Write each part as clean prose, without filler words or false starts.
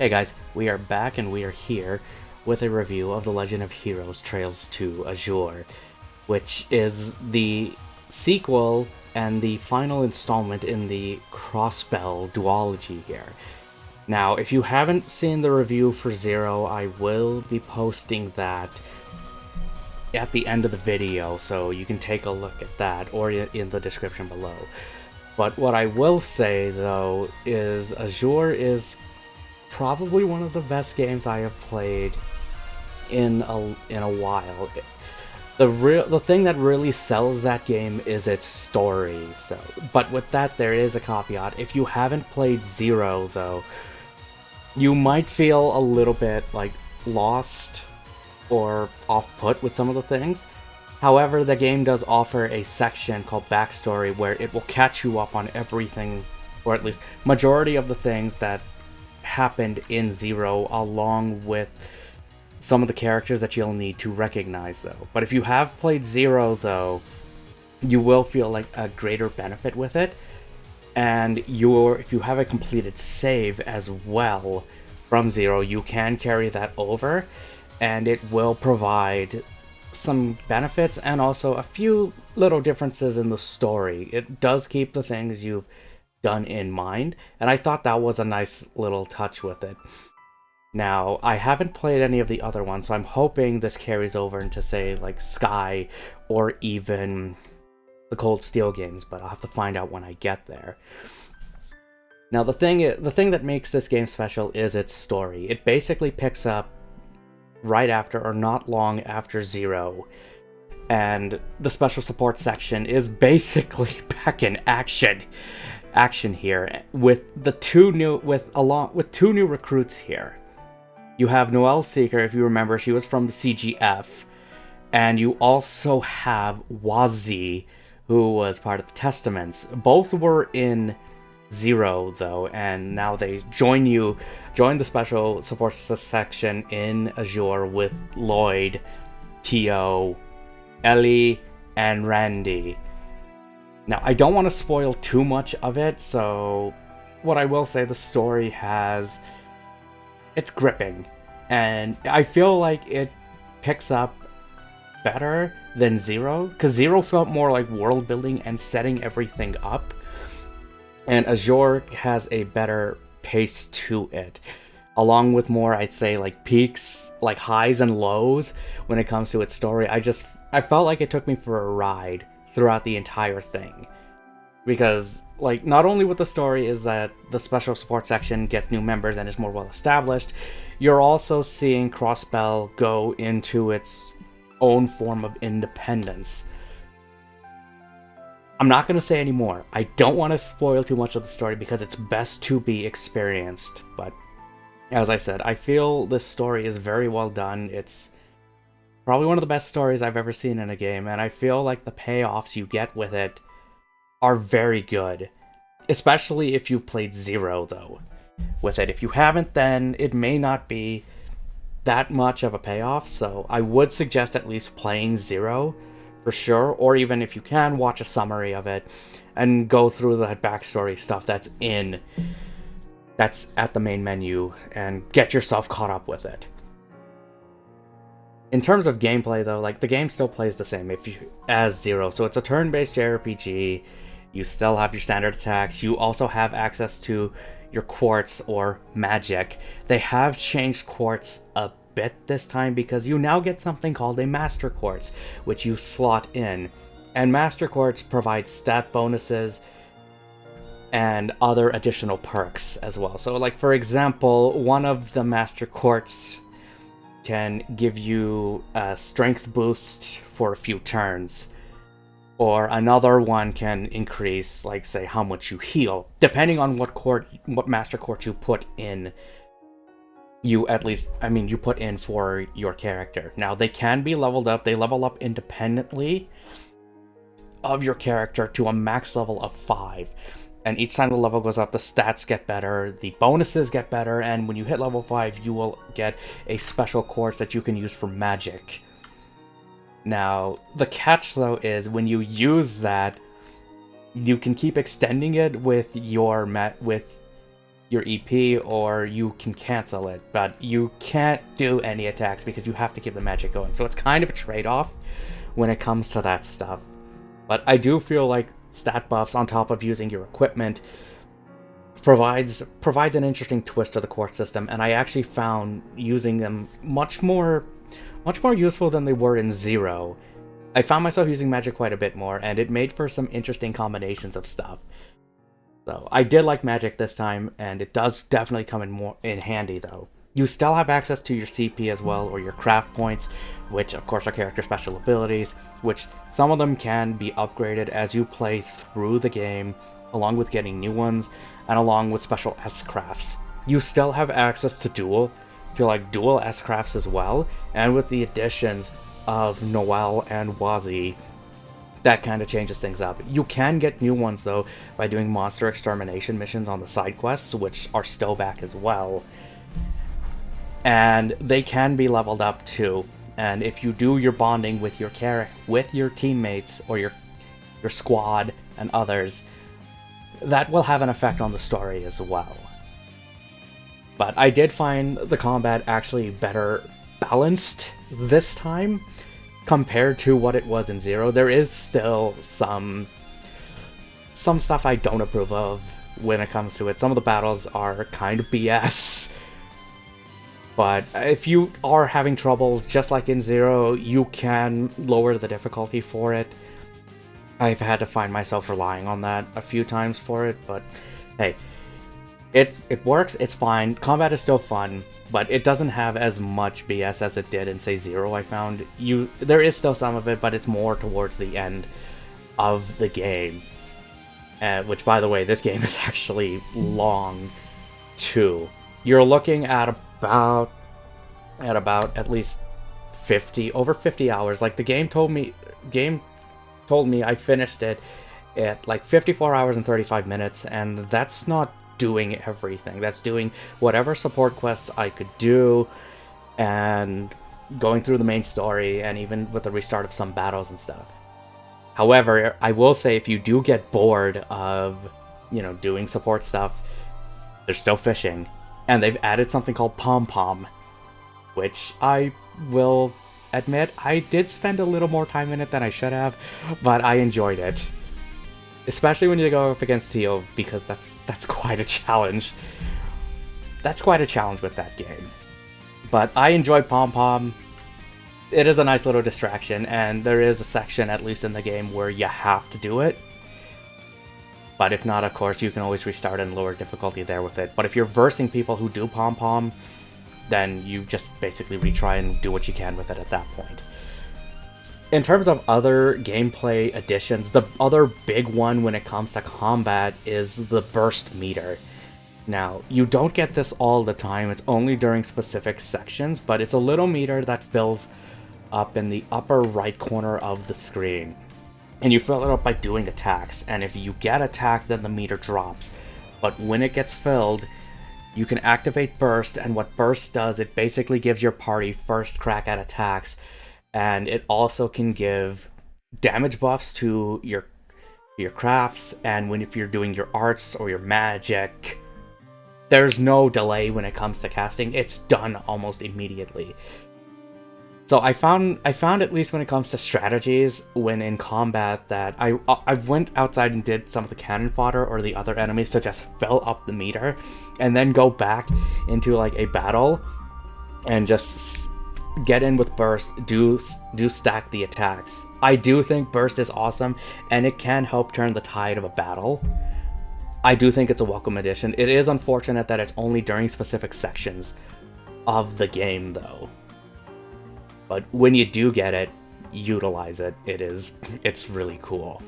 Hey guys, we are back and we are here with a review of The Legend of Heroes Trails to Azure, which is the sequel and the final installment in the Crossbell duology here. Now, if you haven't seen the review for Zero, I will be posting that at the end of the video, so you can take a look at that, or in the description below. But what I will say, though, is Azure is probably one of the best games I have played in a while. The thing that really sells that game is its story. But with that, there is a caveat. If you haven't played Zero, though, you might feel a little bit like lost or off-put with some of the things. However, the game does offer a section called Backstory where it will catch you up on everything, or at least majority of the things that happened in Zero, along with some of the characters that you'll need to recognize, though. But if you have played Zero, though, you will feel like a greater benefit with it. And if you have a completed save as well from Zero, you can carry that over, and it will provide some benefits and also a few little differences in the story. It does keep the things you've done in mind, and I thought that was a nice little touch with it. Now, I haven't played any of the other ones, so I'm hoping this carries over into, say, like Sky or even the Cold Steel games, but I'll have to find out when I get there. Now, the thing that makes this game special is its story. It basically picks up right after, or not long after, Zero, and the special support section is basically back in action here with two new recruits here. You have Noelle Seeker, if you remember, she was from the CGF, and you also have Wazi, who was part of the Testaments. Both were in Zero, though, and now they join the special support section in Azure with Lloyd, Tio, Ellie, and Randy. Now, I don't want to spoil too much of it, so what I will say, the story it's gripping, and I feel like it picks up better than Zero, because Zero felt more like world building and setting everything up, and Azure has a better pace to it, along with more, I'd say, like peaks, like highs and lows when it comes to its story. I felt like it took me for a ride throughout the entire thing, because like not only with the story is that the special support section gets new members and is more well established, you're also seeing Crossbell go into its own form of independence. I'm not going to say any more. I don't want to spoil too much of the story because it's best to be experienced, but as I said, I feel this story is very well done. It's probably one of the best stories I've ever seen in a game, and I feel like the payoffs you get with it are very good. Especially if you've played Zero, though, with it. If you haven't, then it may not be that much of a payoff, so I would suggest at least playing Zero, for sure, or even if you can, watch a summary of it, and go through that backstory stuff that's at the main menu, and get yourself caught up with it. In terms of gameplay, though, like, the game still plays the same as Zero. So it's a turn-based JRPG. You still have your standard attacks. You also have access to your quartz or magic. They have changed quartz a bit this time because you now get something called a Master Quartz, which you slot in. And Master Quartz provides stat bonuses and other additional perks as well. So, like, for example, one of the Master Quartz can give you a strength boost for a few turns, or another one can increase, like, say, how much you heal, depending on what Master Quartz you put in. You put in for your character. Now, they can be leveled up. They level up independently of your character to a max level of 5. And each time the level goes up, the stats get better, the bonuses get better, and when you hit level 5, you will get a special quartz that you can use for magic. Now, the catch, though, is when you use that, you can keep extending it with your EP, or you can cancel it, but you can't do any attacks because you have to keep the magic going. So it's kind of a trade-off when it comes to that stuff. But I do feel like stat buffs on top of using your equipment provides an interesting twist to the core system, and I actually found using them much more useful than they were in Zero. I found myself using magic quite a bit more, and it made for some interesting combinations of stuff. So I did like magic this time, and it does definitely come in handy though. You still have access to your CP as well, or your craft points, which of course are character special abilities, which some of them can be upgraded as you play through the game, along with getting new ones, and along with special S-crafts. You still have access to dual S-crafts as well, and with the additions of Noel and Wazi, that kind of changes things up. You can get new ones though by doing monster extermination missions on the side quests, which are still back as well. And they can be leveled up too. And if you do your bonding with your teammates or your squad and others, that will have an effect on the story as well. But I did find the combat actually better balanced this time compared to what it was in Zero. There is still some stuff I don't approve of when it comes to it. Some of the battles are kind of BS. But if you are having troubles, just like in Zero, you can lower the difficulty for it. I've had to find myself relying on that a few times for it, but hey, it works, it's fine. Combat is still fun, but it doesn't have as much BS as it did in, say, Zero, I found. There is still some of it, but it's more towards the end of the game. Which, by the way, this game is actually long, too. You're looking at about at least over 50 hours. Like, the game told me I finished it at like 54 hours and 35 minutes, and that's not doing everything. That's doing whatever support quests I could do, and going through the main story, and even with the restart of some battles and stuff. However, I will say if you do get bored of, doing support stuff, there's still fishing, and they've added something called Pom Pom, which I will admit I did spend a little more time in it than I should have, but I enjoyed it. Especially when you go up against Tio, because that's quite a challenge. That's quite a challenge with that game. But I enjoy Pom Pom. It is a nice little distraction, and there is a section, at least in the game, where you have to do it. But if not, of course, you can always restart and lower difficulty there with it. But if you're versing people who do Pom Pom, then you just basically retry and do what you can with it at that point. In terms of other gameplay additions, the other big one when it comes to combat is the burst meter. Now, you don't get this all the time, it's only during specific sections, but it's a little meter that fills up in the upper right corner of the screen. And you fill it up by doing attacks, and if you get attacked, then the meter drops. But when it gets filled, you can activate Burst, and what Burst does, it basically gives your party first crack at attacks, and it also can give damage buffs to your crafts, and if you're doing your arts or your magic, there's no delay when it comes to casting. It's done almost immediately. So I found at least when it comes to strategies when in combat that I went outside and did some of the cannon fodder or the other enemies to just fill up the meter, and then go back into like a battle and just get in with burst, do stack the attacks. I do think burst is awesome, and it can help turn the tide of a battle. I do think it's a welcome addition. It is unfortunate that it's only during specific sections of the game though. But when you do get it, utilize it. It's really cool.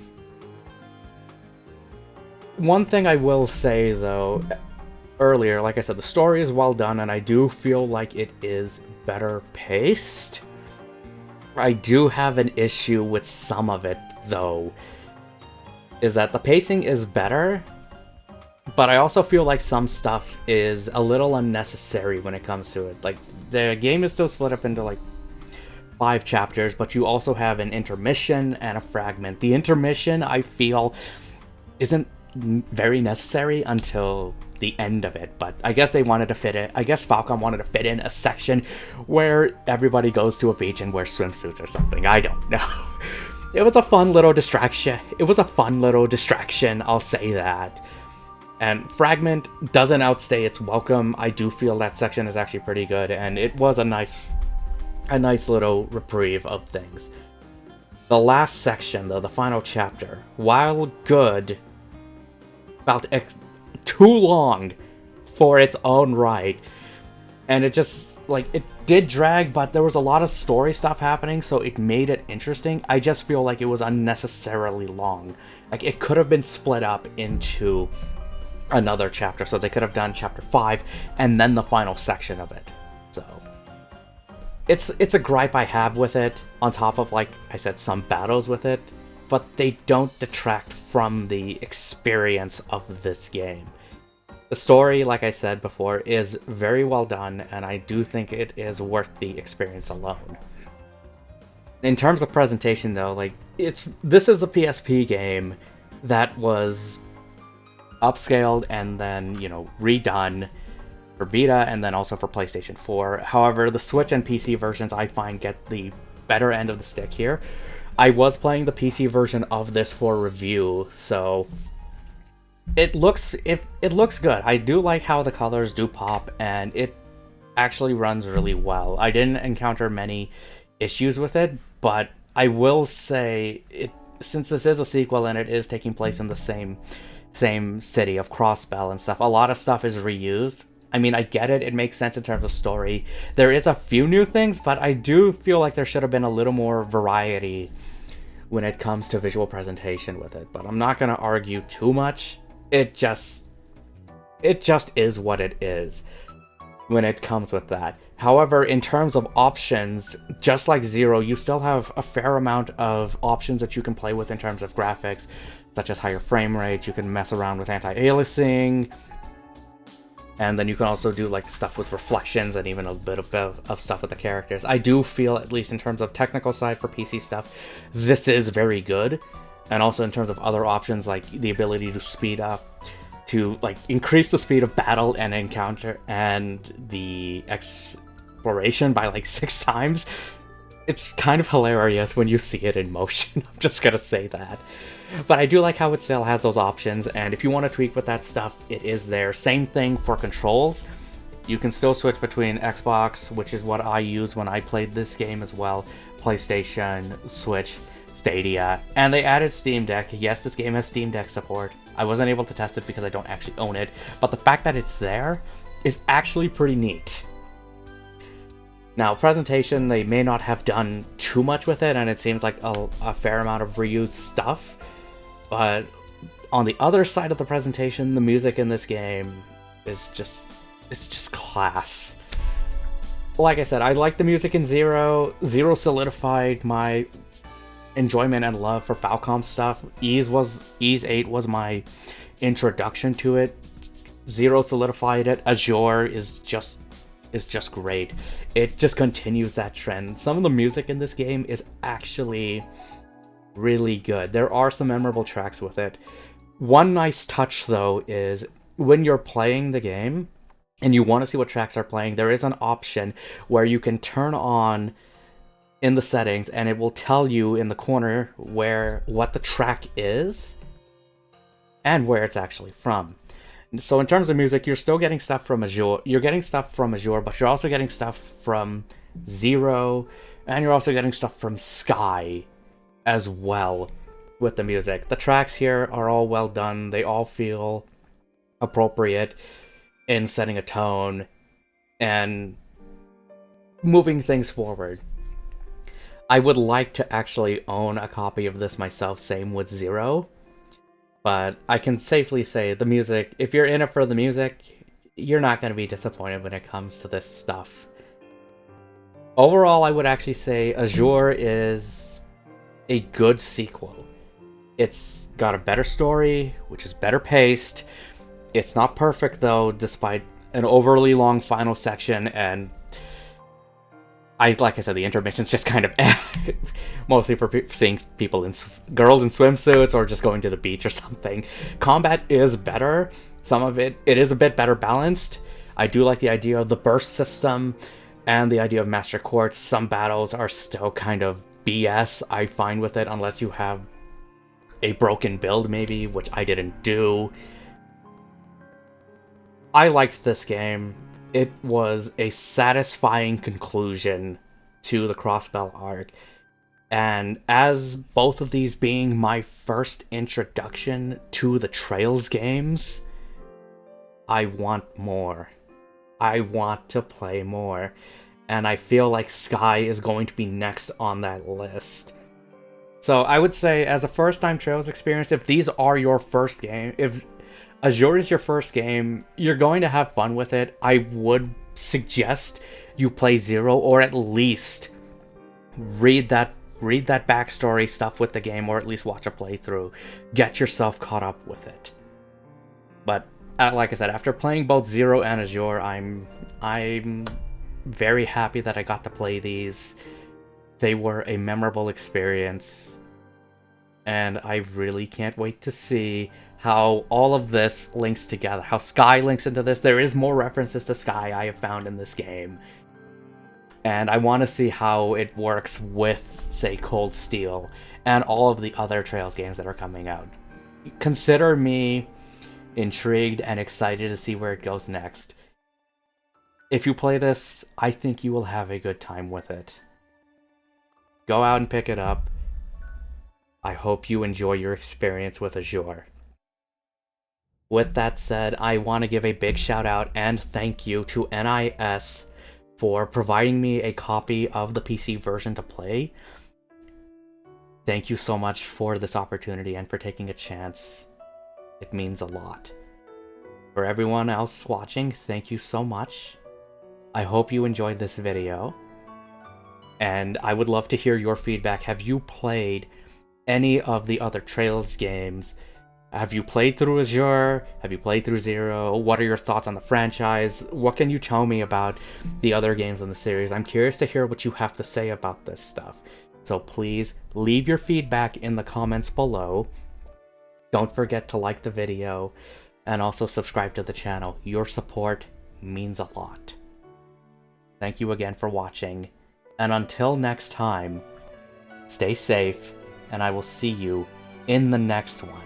One thing I will say though, earlier, like I said, the story is well done, and I do feel like it is better paced. I do have an issue with some of it though, is that the pacing is better, but I also feel like some stuff is a little unnecessary when it comes to it. Like, the game is still split up into like 5 chapters, but you also have an intermission and a fragment. The intermission, I feel, isn't very necessary until the end of it, but I guess they wanted to fit it. I guess Falcom wanted to fit in a section where everybody goes to a beach and wears swimsuits or something. I don't know. It was a fun little distraction. I'll say that. And Fragment doesn't outstay its welcome. I do feel that section is actually pretty good, and it was a nice little reprieve of things. The last section, though, the final chapter, while good, felt too long for its own right. And it just, like, it did drag, but there was a lot of story stuff happening, so it made it interesting. I just feel like it was unnecessarily long. Like, it could have been split up into another chapter, so they could have done chapter 5 and then the final section of it. So it's a gripe I have with it, on top of, like I said, some battles with it, but they don't detract from the experience of this game. The story, like I said before, is very well done, and I do think it is worth the experience alone. In terms of presentation, though, like, this is a PSP game that was upscaled and then, you know, redone for Vita and then also for PlayStation 4. However, the Switch and PC versions, I find, get the better end of the stick here. I was playing the PC version of this for review, so it looks good. I do like how the colors do pop, and it actually runs really well. I didn't encounter many issues with it, but I will say, since this is a sequel and it is taking place in the same city of Crossbell and stuff, a lot of stuff is reused. I mean, I get it. It makes sense in terms of story. There is a few new things, but I do feel like there should have been a little more variety when it comes to visual presentation with it. But I'm not going to argue too much. It just is what it is when it comes with that. However, in terms of options, just like Zero, you still have a fair amount of options that you can play with in terms of graphics, such as higher frame rates. You can mess around with anti-aliasing, and then you can also do like stuff with reflections and even a bit of stuff with the characters. I do feel, at least in terms of technical side for PC stuff, this is very good. And also in terms of other options, like the ability to speed up, to like increase the speed of battle and encounter and the exploration by like 6 times. It's kind of hilarious when you see it in motion. I'm just gonna say that. But I do like how it still has those options, and if you want to tweak with that stuff, it is there. Same thing for controls. You can still switch between Xbox, which is what I used when I played this game as well, PlayStation, Switch, Stadia, and they added Steam Deck. Yes, this game has Steam Deck support. I wasn't able to test it because I don't actually own it, but the fact that it's there is actually pretty neat. Now, presentation, they may not have done too much with it, and it seems like a fair amount of reused stuff. But on the other side of the presentation, the music in this game is just class. Like I said, I like the music in Zero. Zero solidified my enjoyment and love for Falcom stuff. Ys 8 was my introduction to it. Zero solidified it. Azure is just great. It just continues that trend. Some of the music in this game is actually really good. There are some memorable tracks with it. One nice touch, though, is when you're playing the game and you want to see what tracks are playing, there is an option where you can turn on in the settings and it will tell you in the corner what the track is and where it's actually from. So in terms of music, you're still getting stuff from Azure. You're getting stuff from Azure, but you're also getting stuff from Zero, and you're also getting stuff from Sky as well with the music. The tracks here are all well done. They all feel appropriate in setting a tone and moving things forward. I would like to actually own a copy of this myself, same with Zero. But I can safely say the music, if you're in it for the music, you're not going to be disappointed when it comes to this stuff. Overall, I would actually say Azure is a good sequel. It's got a better story, which is better paced. It's not perfect, though, despite an overly long final section, and like I said, the intermission's just kind of mostly for seeing people girls in swimsuits or just going to the beach or something. Combat is better, Some of it is a bit better balanced. I do like the idea of the burst system and the idea of Master Quartz. Some battles are still kind of BS, I find, with it, unless you have a broken build, maybe, which I didn't do. I liked this game. It was a satisfying conclusion to the Crossbell arc. And as both of these being my first introduction to the Trails games, I want more. I want to play more. And I feel like Sky is going to be next on that list. So I would say, as a first-time Trails experience, if these are your first game, if Azure is your first game, you're going to have fun with it. I would suggest you play Zero, or at least read that backstory stuff with the game, or at least watch a playthrough. Get yourself caught up with it. But like I said, after playing both Zero and Azure, I'm very happy that I got to play these. They were a memorable experience, and I really can't wait to see how all of this links together, how Sky links into this. There is more references to Sky I have found in this game, and I want to see how it works with, say, Cold Steel and all of the other Trails games that are coming out. Consider me intrigued and excited to see where it goes next. If you play this, I think you will have a good time with it. Go out and pick it up. I hope you enjoy your experience with Azure. With that said, I want to give a big shout out and thank you to NIS for providing me a copy of the PC version to play. Thank you so much for this opportunity and for taking a chance. It means a lot. For everyone else watching, thank you so much. I hope you enjoyed this video. And I would love to hear your feedback. Have you played any of the other Trails games? Have you played through Azure? Have you played through Zero? What are your thoughts on the franchise? What can you tell me about the other games in the series? I'm curious to hear what you have to say about this stuff. So please leave your feedback in the comments below. Don't forget to like the video and also subscribe to the channel. Your support means a lot. Thank you again for watching. And until next time, stay safe, and I will see you in the next one.